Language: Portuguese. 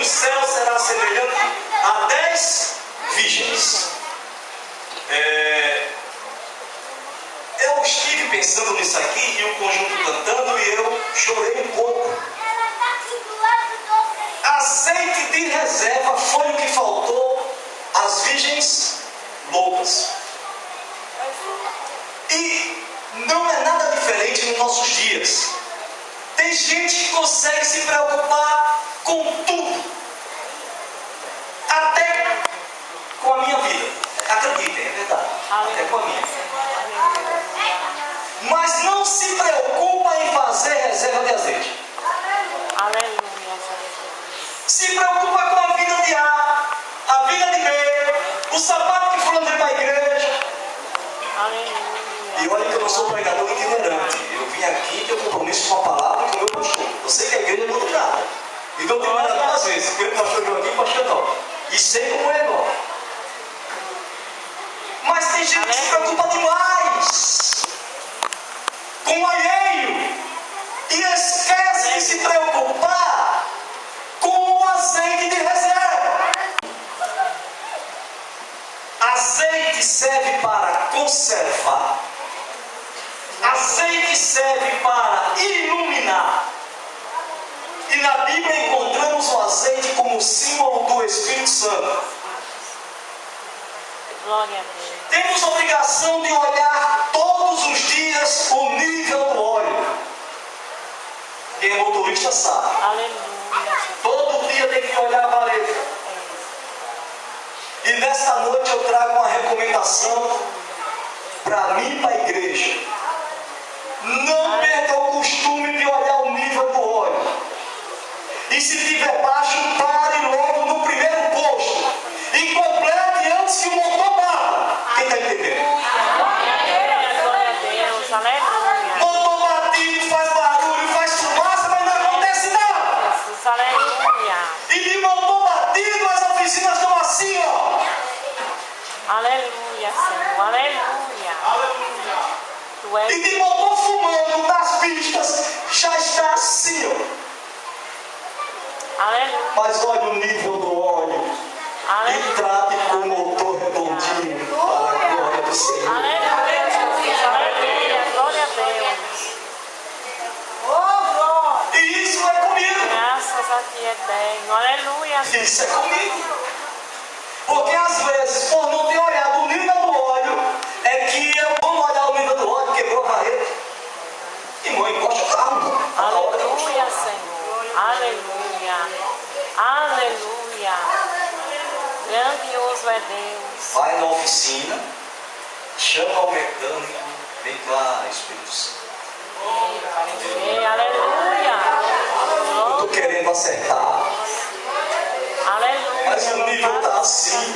do céu será semelhante a 10 virgens. Eu estive pensando nisso aqui e o conjunto cantando e eu chorei um pouco. Azeite de reserva foi o que faltou às virgens loucas. E não é nada diferente nos nossos dias. Tem gente que consegue se preocupar com tudo, até com a minha vida. Acreditem, é verdade, até com a minha. Mas não se preocupa em fazer reserva de azeite. Aleluia. Se preocupa com a vida de A, a vida de B, o sapato que fulano tem para a igreja. Aleluia. E olha que eu não sou pregador itinerante. Eu vim aqui ter um compromisso com a palavra e com o meu pastor. Eu sei que a igreja não tem nada. Então eu tenho nada duas vezes. Porque o pastor veio aqui e o pastor não. E sei como é igual. Mas tem gente que se preocupa demais com o alheio e esquece de se preocupar com o azeite de reserva. Azeite serve para conservar. Azeite serve para iluminar. E na Bíblia encontramos o azeite como símbolo do Espírito Santo. Glória a Deus. Temos a obrigação de olhar todos os dias o nível do óleo. Quem é motorista sabe. Aleluia. Todo dia tem que olhar a vareta. E nesta noite eu trago uma recomendação para mim e para a igreja. Não perca o costume de olhar o nível do óleo. E se tiver baixo, pare logo no primeiro posto. E complete antes que o motor bata. Quem está entendendo? Glória a Deus. Aleluia. Motor batido, faz barulho, faz fumaça, mas não acontece nada. Jesus, aleluia. E de motor batido, as oficinas estão assim, ó. Aleluia, Senhor. Aleluia. Tu és E de motor fumando nas pistas, já está assim, ó. aleluia. Mas olha o nível do óleo. E trate com o motor redondinho para a glória do Senhor. Aleluia, Jesus. Aleluia. Glória a Deus. E isso é comigo. Graças a ti, eterno. Aleluia. Isso é comigo. Porque às vezes, por não ter olhado o nível do óleo, é que eu vou olhar o nível do óleo, quebrou a vareta. Irmão, encosta o carro. Aleluia, Senhor. Aleluia. Aleluia. Grandioso é Deus. Vai na oficina, chama o mecânico, vem cá, Espírito Santo. Aleluia. Eu estou querendo acertar, Aleluia. mas o nível está assim.